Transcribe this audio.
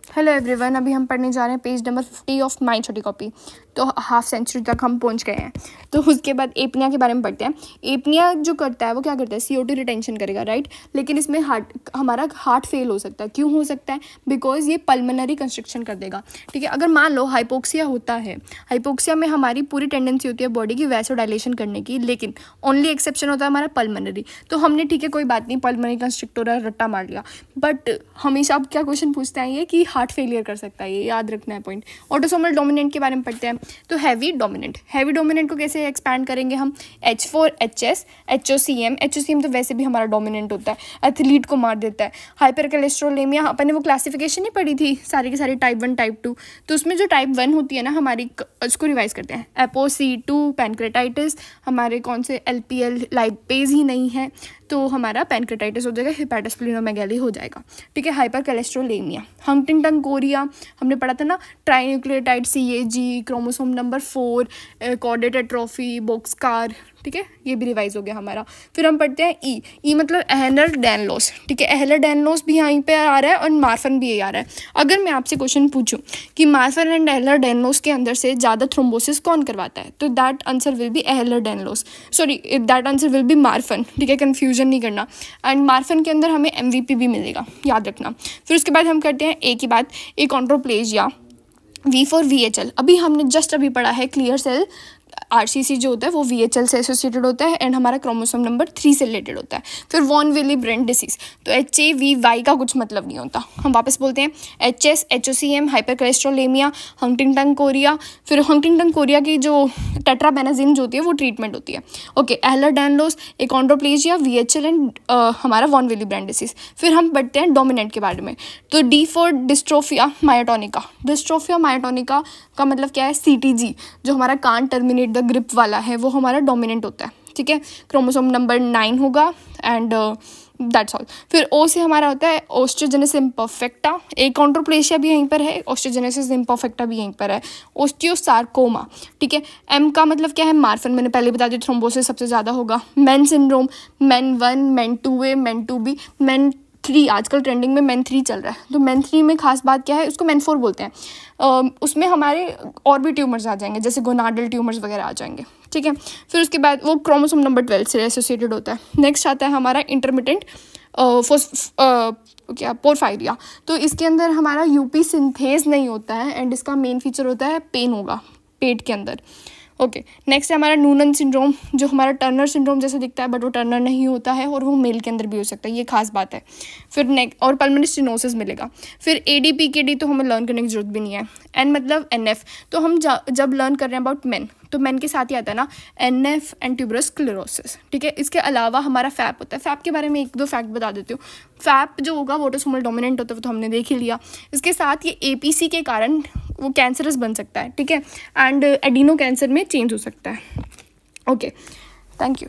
Hello everyone, अभी हम पढ़ने जा रहे हैं पेज नंबर 50 ऑफ माई छोटी कॉपी। तो हाफ सेंचुरी तक हम पहुंच गए हैं। तो उसके बाद एपनिया के बारे में पढ़ते हैं। एपनिया जो करता है वो क्या करता है, CO2 रिटेंशन करेगा, राइट। लेकिन इसमें हमारा हार्ट फेल हो सकता है। क्यों हो सकता है? बिकॉज ये पल्मोनरी कंस्ट्रक्शन कर देगा, ठीक है। अगर मान लो हाइपोक्सिया होता है, हाइपोक्सिया में हमारी पूरी टेंडेंसी होती है बॉडी की वैसोडाइलेशन करने की, लेकिन ओनली एक्सेप्शन होता है हमारा पल्मोनरी। तो हमने ठीक है कोई बात नहीं, पल्मोनरी कंस्ट्रिक्टर रट्टा मार लिया, बट हमेशा अब क्या क्वेश्चन पूछते हैं ये कि हार्ट फेलियर कर सकता है, ये याद रखना है पॉइंट। ऑटोसोमल डोमिनेंट के बारे में पढ़ते हैं। तो हैवी डोमिनेंट को कैसे एक्सपैंड करेंगे हम? H4HS HOCM तो वैसे भी हमारा डोमिनेंट होता है, एथलीट को मार देता है। हाइपर कोलेस्ट्रोलेमिया, अपन ने वो क्लासिफिकेशन नहीं पढ़ी थी सारी की सारी, टाइप 1 टाइप 2। तो उसमें जो टाइप 1 होती है ना हमारी, उसको रिवाइज करते हैं। ApoC2 पैनक्रेटाइटिस, हमारे कौन से LPL लाइपेज ही नहीं है, तो हमारा पैनक्रेटाइटिस हो जाएगा, हेपेटोस्प्लीनोमेगाली हो जाएगा, ठीक है। हाइपर कोलेस्ट्रोलेमिया, हंटिंगटन कोरिया हमने पढ़ा था ना, trinucleotide CAG, chromosome number 4, caudate atrophy, boxcar, ठीक है, ये भी रिवाइज हो गया हमारा। फिर हम पढ़ते हैं ई मतलब एहलर-डैनलोस, ठीक है। एहलर-डैनलोस भी यहीं पे आ रहा है और मार्फन भी यही आ रहा है। अगर मैं आपसे क्वेश्चन पूछूं कि मार्फन एंड एहलर-डैनलोस के अंदर से ज़्यादा थ्रोम्बोसिस कौन करवाता है, तो that answer will be Ehlers Danlos, sorry that answer will be Marfan, ठीक है, कन्फ्यूजन नहीं करना। एंड मार्फन के अंदर हमें MVP भी मिलेगा, याद रखना। फिर उसके बाद हम करते हैं ए की बात, एकॉन्ड्रोप्लेजिया, V फॉर VHL। अभी हमने जस्ट अभी पढ़ा है क्लियर सेल RCC जो होता है वो VHL से एसोसिएटेड होता है एंड हमारा क्रोमोसोम नंबर 3 से रिलेटेड होता है। फिर वॉन विली ब्रेन डिसीज, तो HAVY का कुछ मतलब नहीं होता। हम वापस बोलते हैं HS HOCM, hyper cholesterolaemia, Huntington Korea. फिर हंटिंगटन कोरिया की जो टेट्राबेनाजिन जो होती है वो ट्रीटमेंट होती है, ओके। एहलर-डैनलोस, एकॉन्ड्रोप्लेजिया, VHL एंड हमारा वॉन विली ब्रेन डिसीज। फिर हम बढ़ते हैं डोमिनेंट के बारे में। तो D फॉर डिस्ट्रोफिया मायोटोनिका। डिस्ट्रोफिया मायोटोनिका का मतलब क्या है? CTG जो हमारा कांट टर्मिनेट द ग्रिप वाला है वो हमारा डोमिनेंट होता है, ठीक है। क्रोमोसोम नंबर 9 होगा एंड दैट्स ऑल। फिर O से हमारा होता है ओस्टियोजेनेसिस इम्परफेक्टा, एकॉन्ड्रोप्लेशिया भी यहीं पर है, ओस्टियोजेनेसिस इम्परफेक्टा भी यहीं पर है, ओस्टियोसार्कोमा, ठीक है। M का मतलब क्या है? मार्फन, मैंने पहले बता दिया, थ्रोम्बोसिस सबसे ज़्यादा होगा। Main syndrome, MEN 1, MEN 2A, MEN 2B, MEN 3, आजकल ट्रेंडिंग में MEN 3 चल रहा है। तो MEN 3 में खास बात क्या है? उसको MEN 4 बोलते हैं। उसमें हमारे और भी ट्यूमर्स आ जाएंगे, जैसे गोनाडल ट्यूमर्स वगैरह आ जाएंगे, ठीक है। फिर उसके बाद वो क्रोमोसोम नंबर 12 से एसोसिएटेड होता है। नेक्स्ट आता है हमारा इंटरमिटेंट पोरफायरिया। तो इसके अंदर हमारा UP सिंथेज नहीं होता है एंड इसका मेन फीचर होता है पेन होगा पेट के अंदर, ओके। नेक्स्ट है हमारा नूनन सिंड्रोम, जो हमारा टर्नर सिंड्रोम जैसे दिखता है बट वो टर्नर नहीं होता है और वो मेल के अंदर भी हो सकता है, ये खास बात है। फिर नेक्स्ट और पल्मोनरी स्टेनोसिस मिलेगा। फिर ADPKD तो हमें लर्न करने की जरूरत भी नहीं है। N मतलब NF, तो हम जब लर्न कर रहे हैं अबाउट मेन, तो मेन के साथ ही आता है ना NF एंड ट्यूबरस स्क्लेरोसिस, ठीक है। इसके अलावा हमारा फैप होता है। फैप के बारे में 1-2 फैक्ट बता देती हूँ। फैप जो होगा वो ऑटोसोमल डोमिनेंट होता है, वो तो हमने देख ही लिया। इसके साथ ये APC के कारण वो कैंसरस बन सकता है, ठीक है, एंड एडिनो कैंसर में चेंज हो सकता है, ओके। Thank you.